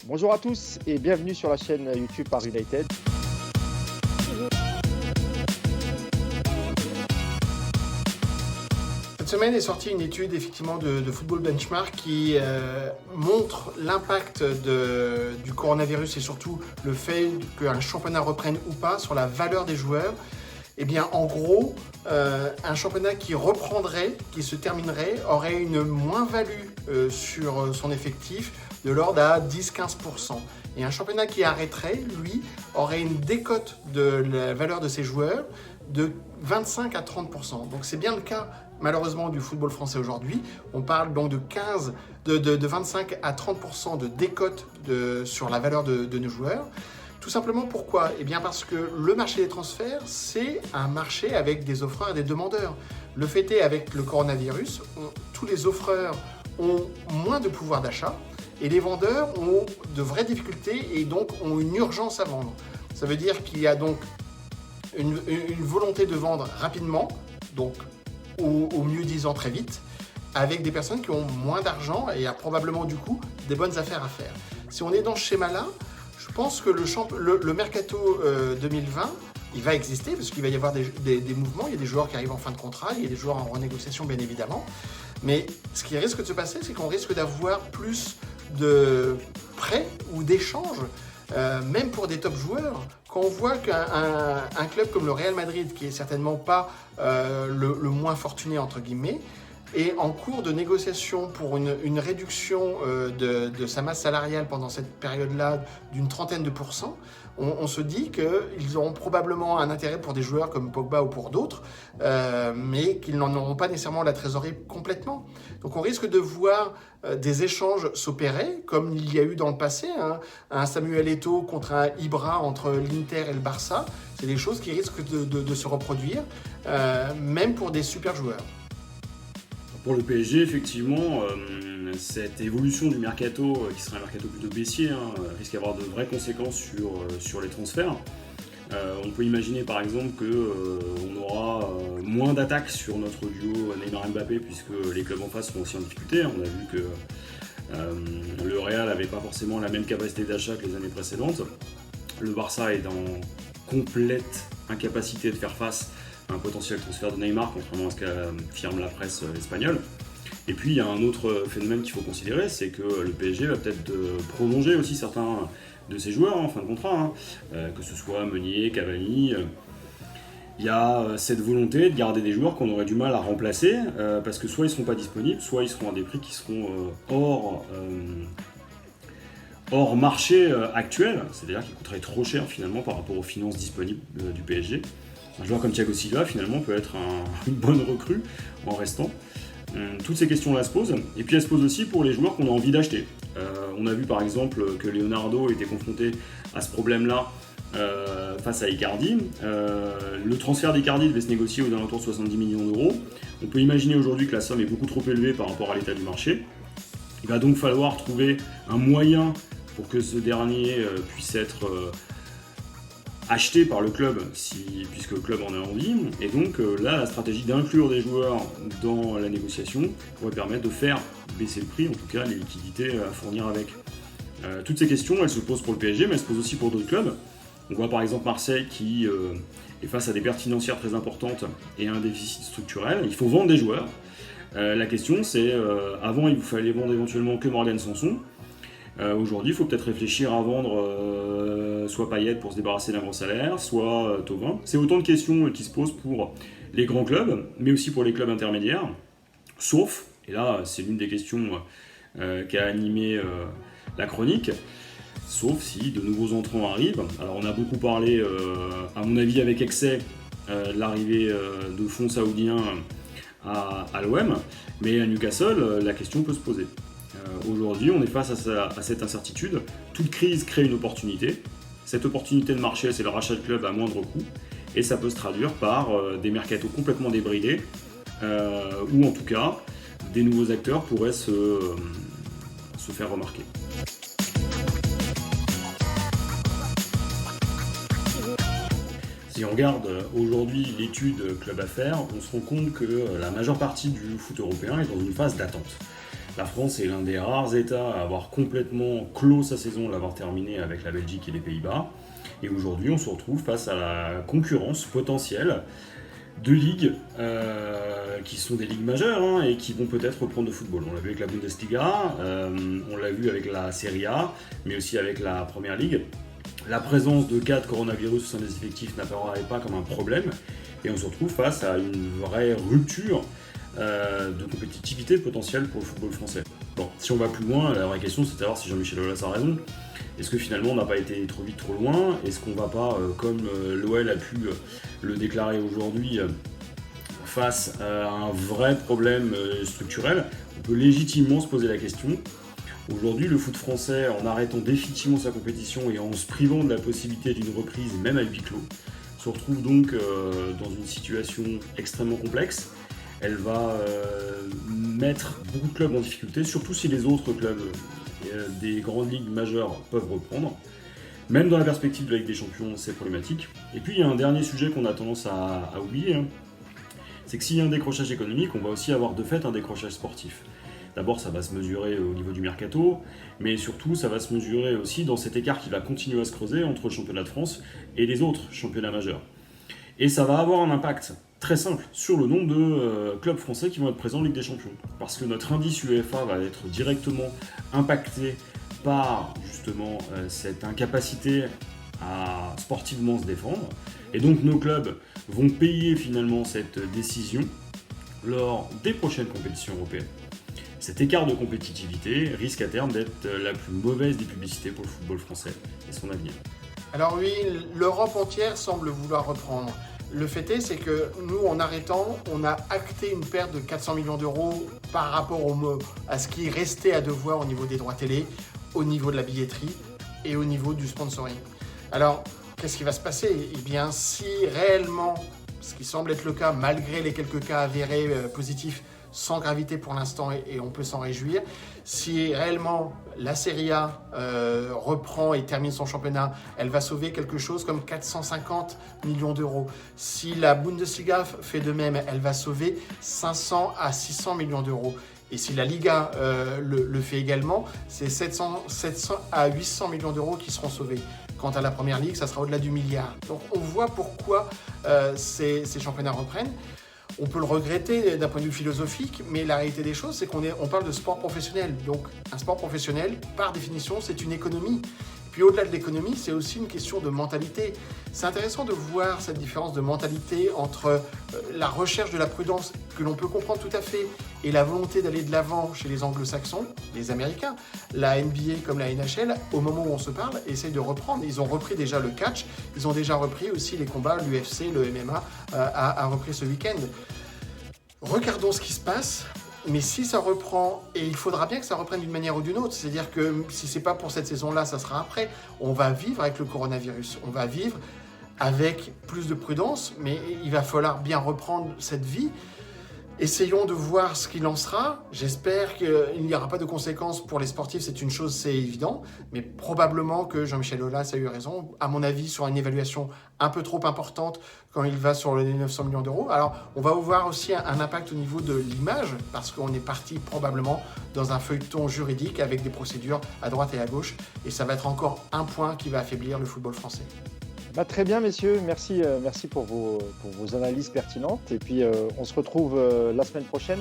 Bonjour à tous et bienvenue sur la chaîne YouTube Paris United. Cette semaine est sortie une étude effectivement de Football Benchmark qui montre l'impact du coronavirus et surtout le fait qu'un championnat reprenne ou pas sur la valeur des joueurs. Eh bien, en gros, un championnat qui reprendrait, qui se terminerait, aurait une moins-value sur son effectif de l'ordre à 10-15%. Et un championnat qui arrêterait, lui, aurait une décote de la valeur de ses joueurs de 25 à 30%. Donc c'est bien le cas, malheureusement, du football français aujourd'hui. On parle donc de 25 à 30% de décote sur la valeur de nos joueurs. Tout simplement pourquoi ? Eh bien parce que le marché des transferts, c'est un marché avec des offreurs et des demandeurs. Le fait est, avec le coronavirus, tous les offreurs ont moins de pouvoir d'achat et les vendeurs ont de vraies difficultés et donc ont une urgence à vendre. Ça veut dire qu'il y a donc une volonté de vendre rapidement, donc au mieux disant très vite, avec des personnes qui ont moins d'argent et a probablement du coup des bonnes affaires à faire. Si on est dans ce schéma-là, je pense que le mercato 2020, il va exister parce qu'il va y avoir des mouvements, il y a des joueurs qui arrivent en fin de contrat, il y a des joueurs en renégociation bien évidemment, mais ce qui risque de se passer, c'est qu'on risque d'avoir plus de prêts ou d'échanges, même pour des top joueurs. Quand on voit qu'un club comme le Real Madrid, qui est certainement pas le moins fortuné entre guillemets, est en cours de négociation pour une réduction de sa masse salariale pendant cette période-là d'une 30%, on se dit qu'ils auront probablement un intérêt pour des joueurs comme Pogba ou pour d'autres, mais qu'ils n'en auront pas nécessairement la trésorerie complètement. Donc on risque de voir des échanges s'opérer, comme il y a eu dans le passé, un Samuel Eto'o contre un Ibra entre l'Inter et le Barça. C'est des choses qui risquent de se reproduire, même pour des super joueurs. Pour le PSG, effectivement, cette évolution du mercato, qui serait un mercato plutôt baissier, risque d'avoir de vraies conséquences sur les transferts. On peut imaginer par exemple qu'on aura moins d'attaques sur notre duo Neymar-Mbappé puisque les clubs en face seront aussi en difficulté. On a vu que le Real n'avait pas forcément la même capacité d'achat que les années précédentes. Le Barça est en complète incapacité de faire face un potentiel transfert de Neymar, contrairement à ce qu'affirme la presse espagnole. Et puis il y a un autre phénomène qu'il faut considérer, c'est que le PSG va peut-être prolonger aussi certains de ses joueurs en fin de contrat, que ce soit Meunier, Cavani. Il y a cette volonté de garder des joueurs qu'on aurait du mal à remplacer, parce que soit ils ne seront pas disponibles, soit ils seront à des prix qui seront hors marché actuel, c'est-à-dire qu'ils coûteraient trop cher finalement par rapport aux finances disponibles du PSG. Un joueur comme Thiago Silva, finalement, peut être une bonne recrue en restant. Toutes ces questions-là se posent. Et puis elles se posent aussi pour les joueurs qu'on a envie d'acheter. On a vu par exemple que Leonardo était confronté à ce problème-là face à Icardi. Le transfert d'Icardi devait se négocier aux alentours de 70 millions d'euros. On peut imaginer aujourd'hui que la somme est beaucoup trop élevée par rapport à l'état du marché. Il va donc falloir trouver un moyen pour que ce dernier puisse être acheté par le club, puisque le club en a envie. Et donc là, la stratégie d'inclure des joueurs dans la négociation pourrait permettre de faire baisser le prix, en tout cas les liquidités à fournir avec. Toutes ces questions, elles se posent pour le PSG, mais elles se posent aussi pour d'autres clubs. On voit par exemple Marseille qui est face à des pertes financières très importantes et un déficit structurel. Il faut vendre des joueurs. La question c'est, avant il vous fallait vendre éventuellement que Morgan Sanson. Aujourd'hui, il faut peut-être réfléchir à vendre soit Payet pour se débarrasser d'un gros salaire, soit Thauvin. C'est autant de questions qui se posent pour les grands clubs, mais aussi pour les clubs intermédiaires. Sauf, et là c'est l'une des questions qui a animé la chronique, sauf si de nouveaux entrants arrivent. Alors on a beaucoup parlé, à mon avis avec excès, de l'arrivée de fonds saoudiens à l'OM, mais à Newcastle, la question peut se poser. Aujourd'hui, on est face à cette incertitude. Toute crise crée une opportunité. Cette opportunité de marché, c'est le rachat de club à moindre coût. Et ça peut se traduire par des mercatos complètement débridés, ou en tout cas, des nouveaux acteurs pourraient se faire remarquer. Si on regarde aujourd'hui l'étude Club Affaires, on se rend compte que la majeure partie du foot européen est dans une phase d'attente. La France est l'un des rares États à avoir complètement clos sa saison, l'avoir terminée avec la Belgique et les Pays-Bas. Et aujourd'hui, on se retrouve face à la concurrence potentielle de ligues qui sont des ligues majeures et qui vont peut-être reprendre le football. On l'a vu avec la Bundesliga, on l'a vu avec la Serie A, mais aussi avec la Première Ligue. La présence de cas de coronavirus au sein des effectifs n'apparaît pas comme un problème, et on se retrouve face à une vraie rupture de compétitivité potentielle pour le football français. Bon, si on va plus loin, la vraie question c'est de savoir si Jean-Michel Aulas a raison. Est-ce que finalement on n'a pas été trop vite, trop loin? Est-ce qu'on va pas, comme l'OL a pu le déclarer aujourd'hui, face à un vrai problème structurel? On peut légitimement se poser la question. Aujourd'hui, le foot français, en arrêtant définitivement sa compétition et en se privant de la possibilité d'une reprise, même à huis clos, se retrouve donc dans une situation extrêmement complexe. Elle va mettre beaucoup de clubs en difficulté, surtout si les autres clubs des grandes ligues majeures peuvent reprendre. Même dans la perspective de la Ligue des Champions, c'est problématique. Et puis il y a un dernier sujet qu'on a tendance à oublier, c'est que s'il y a un décrochage économique, on va aussi avoir de fait un décrochage sportif. D'abord, ça va se mesurer au niveau du mercato, mais surtout, ça va se mesurer aussi dans cet écart qui va continuer à se creuser entre le championnat de France et les autres championnats majeurs. Et ça va avoir un impact très simple sur le nombre de clubs français qui vont être présents en Ligue des Champions. Parce que notre indice UEFA va être directement impacté par justement cette incapacité à sportivement se défendre. Et donc nos clubs vont payer finalement cette décision lors des prochaines compétitions européennes. Cet écart de compétitivité risque à terme d'être la plus mauvaise des publicités pour le football français et son avenir. Alors oui, l'Europe entière semble vouloir reprendre. Le fait est, c'est que nous, en arrêtant, on a acté une perte de 400 millions d'euros par rapport à ce qui restait à devoir au niveau des droits télé, au niveau de la billetterie et au niveau du sponsoring. Alors, qu'est-ce qui va se passer? Eh bien, si réellement, ce qui semble être le cas, malgré les quelques cas avérés positifs, sans gravité pour l'instant et on peut s'en réjouir. Si réellement la Serie A reprend et termine son championnat, elle va sauver quelque chose comme 450 millions d'euros. Si la Bundesliga fait de même, elle va sauver 500 à 600 millions d'euros. Et si la Liga le fait également, c'est 700 à 800 millions d'euros qui seront sauvés. Quant à la Première Ligue, ça sera au-delà du milliard. Donc on voit pourquoi ces championnats reprennent. On peut le regretter d'un point de vue philosophique, mais la réalité des choses, c'est qu'on parle de sport professionnel. Donc, un sport professionnel, par définition, c'est une économie. Puis au-delà de l'économie, c'est aussi une question de mentalité. C'est intéressant de voir cette différence de mentalité entre la recherche de la prudence, que l'on peut comprendre tout à fait, et la volonté d'aller de l'avant chez les anglo-saxons, les Américains. La NBA comme la NHL, au moment où on se parle, essayent de reprendre. Ils ont repris déjà le catch, ils ont déjà repris aussi les combats, l'UFC, le MMA a repris ce week-end. Regardons ce qui se passe. Mais si ça reprend, et il faudra bien que ça reprenne d'une manière ou d'une autre, c'est-à-dire que si c'est pas pour cette saison-là, ça sera après, on va vivre avec le coronavirus, on va vivre avec plus de prudence, mais il va falloir bien reprendre cette vie. Essayons de voir ce qu'il en sera. J'espère qu'il n'y aura pas de conséquences pour les sportifs, c'est une chose, c'est évident. Mais probablement que Jean-Michel Aulas a eu raison, à mon avis, sur une évaluation un peu trop importante quand il va sur les 900 millions d'euros. Alors, on va voir aussi un impact au niveau de l'image, parce qu'on est parti probablement dans un feuilleton juridique avec des procédures à droite et à gauche. Et ça va être encore un point qui va affaiblir le football français. Très bien, messieurs. Merci pour vos analyses pertinentes. Et puis, on se retrouve la semaine prochaine.